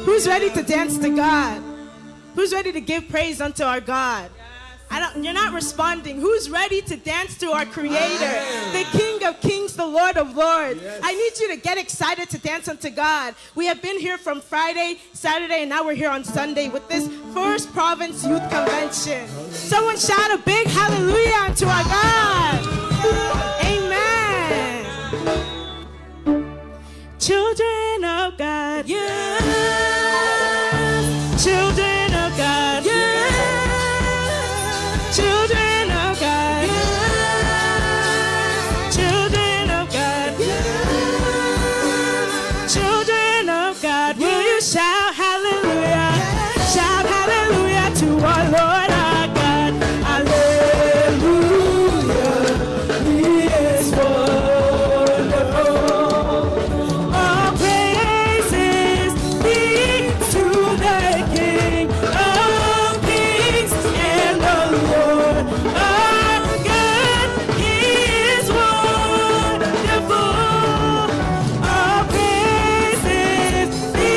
Who's ready to dance to God? Who's ready to give praise unto our God? You're not responding. Who's ready to dance to our Creator, the King of Kings, the Lord of Lords? Yes. I need you to get excited to dance unto God. We have been here from Friday, Saturday, and now we're here on Sunday with this First Province Youth Convention. Someone shout a big hallelujah unto our God. Amen. Children of God, yes. Children of God, yes. Children of God, yes. Children of God, yes. Children of God, will you shout hallelujah? Yes. Shout hallelujah to our Lord our God. Hallelujah, He is wonderful. All praises be to the King of Kings and the Lord our God. He is wonderful. All praises be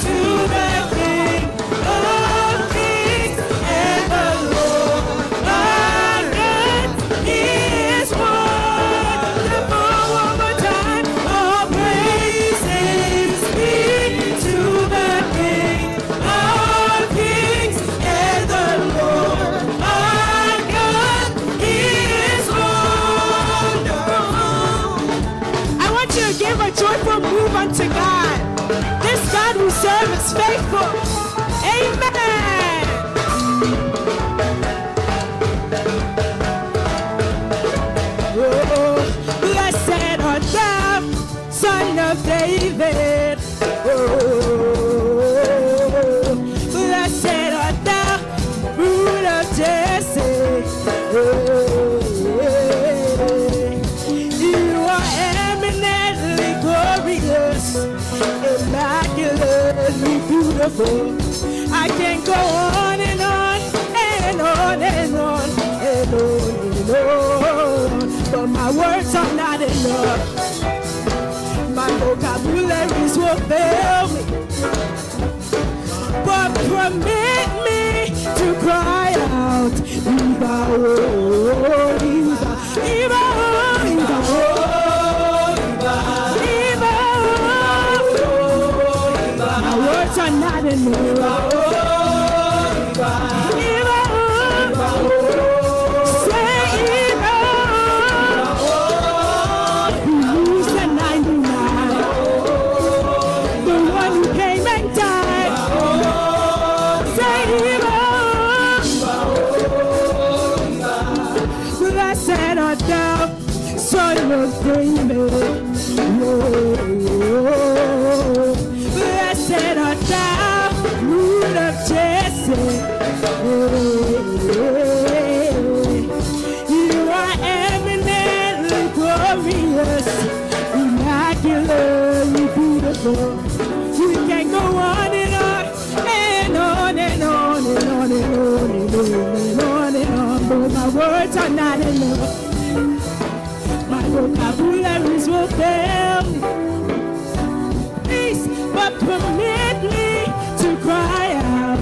to the King of Kings and the Lord our God. He is wonderful. One more time. All praises be to the King of Kings and the Lord our God. He is wonderful. I want you to give a joyful move unto God. This God we serve is faithful. Amen. Oh, blessed art thou, Son of David. Oh, blessed art thou, Root of Jesse. Oh, you are eminently glorious, immaculately beautiful. I can go on and on and on and on and on and on, but my words are not enough. My vocabularies will fail me, but permit me to cry out, Iba, oh, Iba, Iba, oh, Iba, oh, Iba, Iba, oh, Iba. My words are not enough. Iba, oh, say Iba, who's the 99, the one who came and died. Say Iba, blessed art thou, Son of David. Oh, blessed art thou, Root of Jesse. You are eminently glorious, immaculately beautiful. We can go on and on and on and on and on and on and on and on and on, but my words are not enough. My vocabularies will fail me. Please, but permit me to cry out,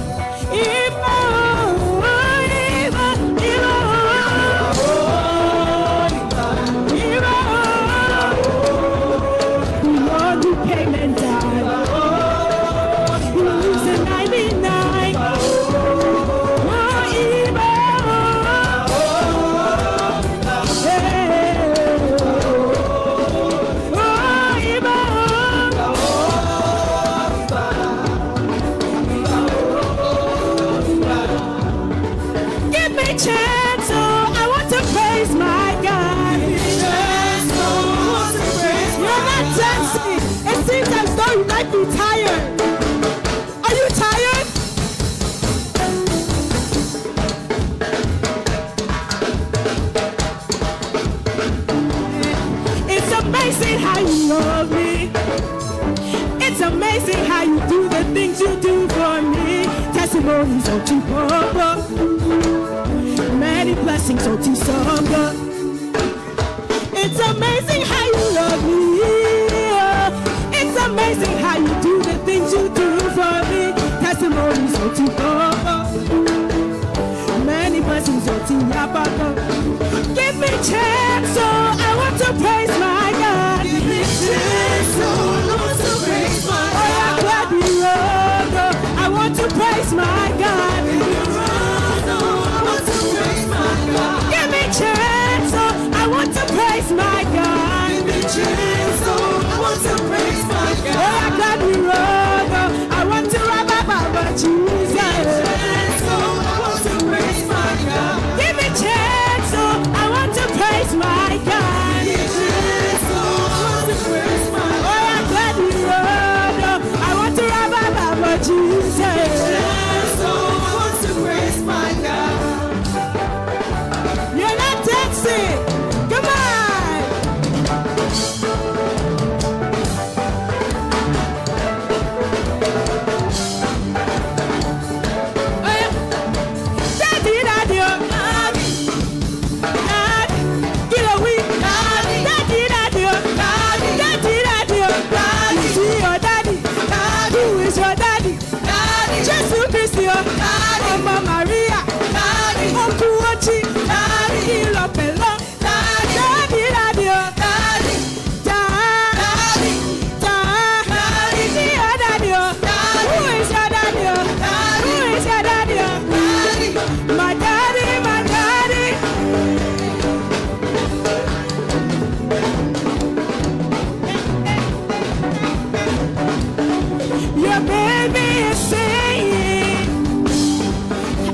Iba, Iba, Iba, Iba, the one who came and died, who's the 99. Oh, Iba, dancing. It seems as though you might be tired. Are you tired? It's amazing how you love me. It's amazing how you do the things you do for me. Testimonies of Jehovah. Many blessings of Jehovah. It's amazing how you love me. It's amazing how you do the things you do for me. Testimonies of Jehovah. Many blessings of Jehovah. Give me chance, so I want to praise my God. Give me chance, so I want to praise my God. Oh, I'm glad you love. I want to praise my God. Give me chance, so I want to praise my God. Give me chance, so I want to praise my God. Oh, I'm glad you love. I want to rap about Jesus. Give me chance, so I want to praise my God. Give me chance, so I want to praise my God. Give me chance, so I want to praise my God. Oh, I'm glad you love. I want to rap about Jesus. Give me chance, so I want to praise my God. You're not dancing. Come on. Daddy, daddy, daddy, daddy, get away, daddy, daddy, daddy, daddy, daddy, daddy, see your daddy, daddy, who is your daddy, daddy, Jesus Christ, your daddy, Mama Maria, daddy, Uncle Wachi, daddy, Ilopelo, daddy, daddy, daddy, daddy, daddy, daddy, see your daddy, who is your daddy, who is your daddy, my daddy, my daddy. Your baby is singing.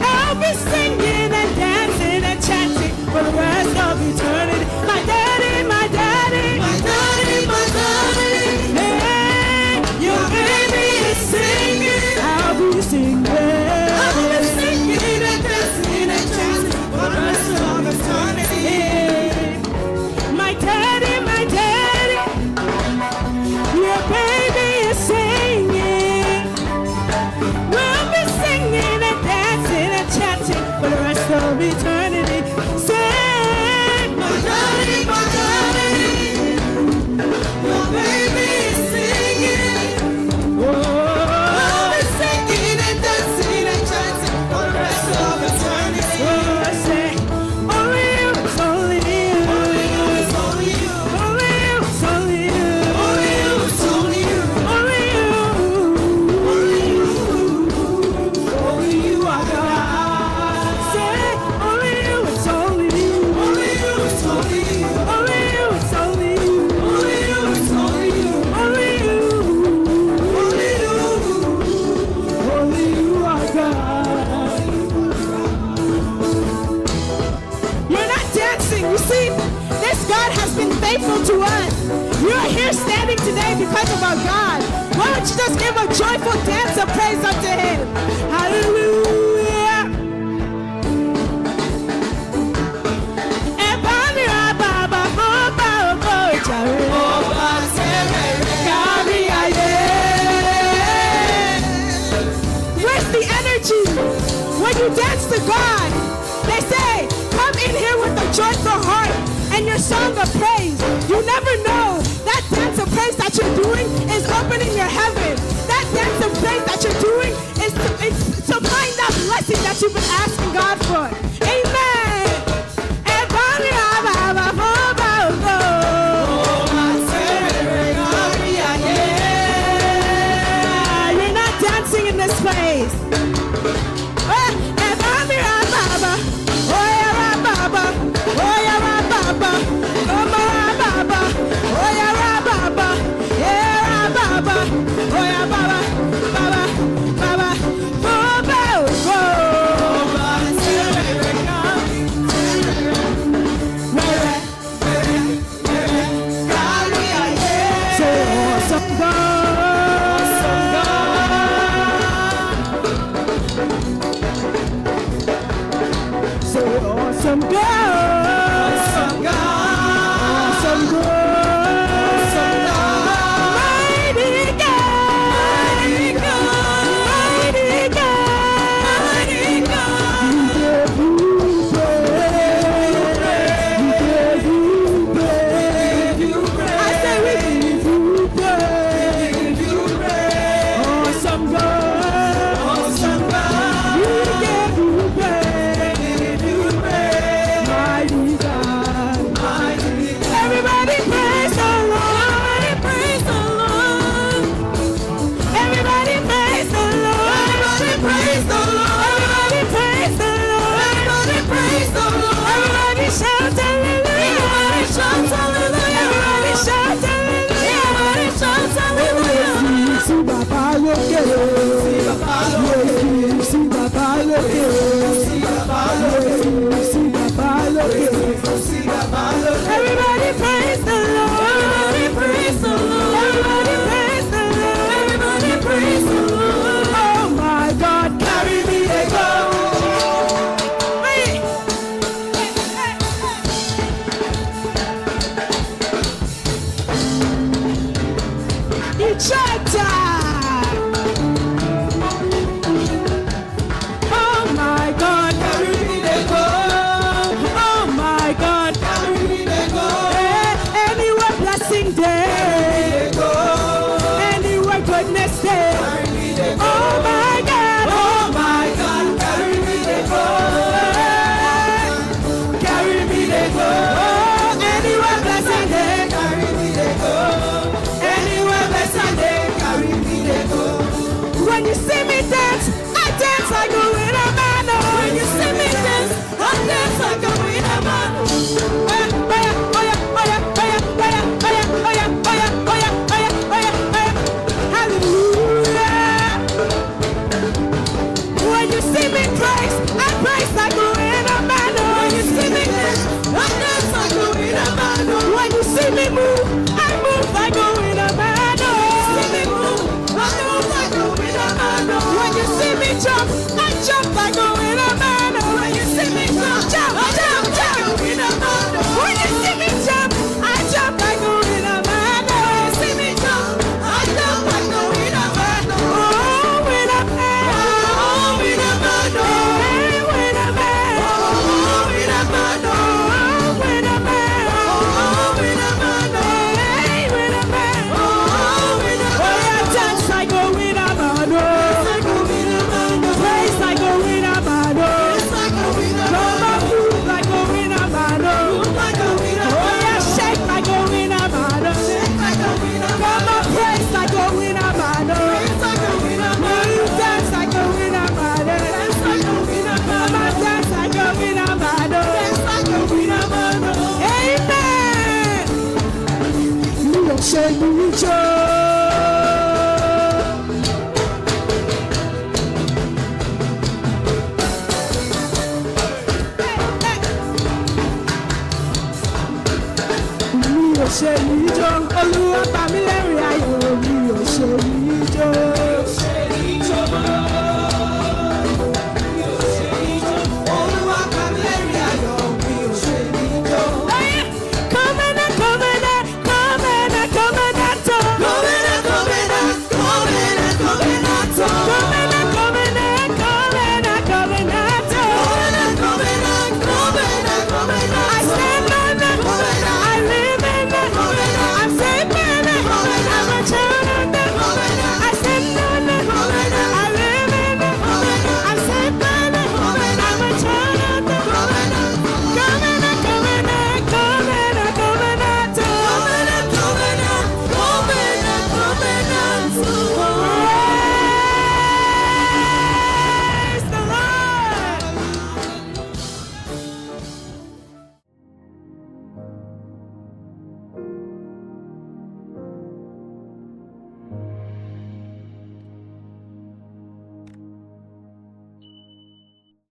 I'll be singing and dancing and chanting for the rest of eternity. My daddy, my daddy, my daddy, my daddy. Hey, your baby is singing. I'll be singing. I'll be singing and dancing and chanting for the rest of eternity. My daddy, my daddy. Your baby is singing. We'll be singing and dancing and chanting for the rest of eternity. Sing, my daddy, my daddy. Your baby is singing. Oh, we'll be singing and dancing and chanting for the rest of eternity. Oh, say, only you, it's only you. Only you, it's only you. Only you, it's only you. Only you, it's only you. Only you. Only you. Only you are God. Say, only you, it's only you. Only you, it's only you. Only you, it's only you. Only you, it's only you. Only you. Only you. Only you are God. You're not dancing. You see, this God has been faithful to us. You're here standing today because of our God. Why don't you just give a joyful dance of praise unto Him? Hallelujah. Ebani Baba, Oba, Oba, Jare. Oba, Sere, Kari, Aye. Where's the energy? When you dance to God, they say, come in here with a joyful heart and your song of praise. You never know. That dance of praise that you're doing is opening your heaven. That dance of praise that you're doing is to find that blessing that you've been asking God for. Amen. You're not dancing in this place. Say Awesome God. Awesome God. Awesome God. Awesome God. Mighty God. Mighty God. Mighty God. Mighty God. We give you praise. We give you praise. I say we give you praise. We give you praise. Awesome God. Awesome God. We give you praise. Everybody praise the Lord. Everybody praise the Lord. Everybody praise the Lord. Everybody praise the Lord. Everybody praise the Lord. Everybody praise the Lord. Everybody shout hallelujah. Everybody shout hallelujah. Everybody shout hallelujah. Everybody shout hallelujah. See Baba lókè. See Baba lókè. See Baba lókè. See Baba lókè. See Baba lókè. See Baba lókè. Everybody praise the Lord. Everybody praise the Lord. Everybody praise the Lord. Everybody praise the Lord. Oh my God, carry me to go. Hey. It's your time. Oh my God, carry me to go. Oh my God, carry me to go. Anywhere blessing day, anywhere goodness day. Oh my God, carry me to go. Carry me to go. Anywhere blessing day, carry me to go. Anywhere blessing day, carry me to go. When you see me dance, I dance like a winner man. When you see me dance, I dance like a winner man. Hallelujah. When you see me praise, I praise like a winner man. When you see me dance, I dance like a winner man. When you see me move, I move like a winner man. When you see me move, I move like a winner man. When you see me jump, I jump like a winner man. When you see me jump, jump, jump, jump, winner man. When you see me jump, I jump like a winner man. When you see me jump, I jump like a winner man. Oh, winner man. Oh, winner man. Hey, winner man. Oh, winner man. Oh, winner man. Oh, winner man. Hey, winner man. Oh, winner man. Oh, yeah, dance like a winner man. Praise like a winner man. Come on, move like a winner man. Oh yeah, shake like a winner man. Come on, praise like a winner man. You dance like a winner man. Come on, dance like a winner man. Amen. You don't shake me, Joe. Ṣe ìjọ.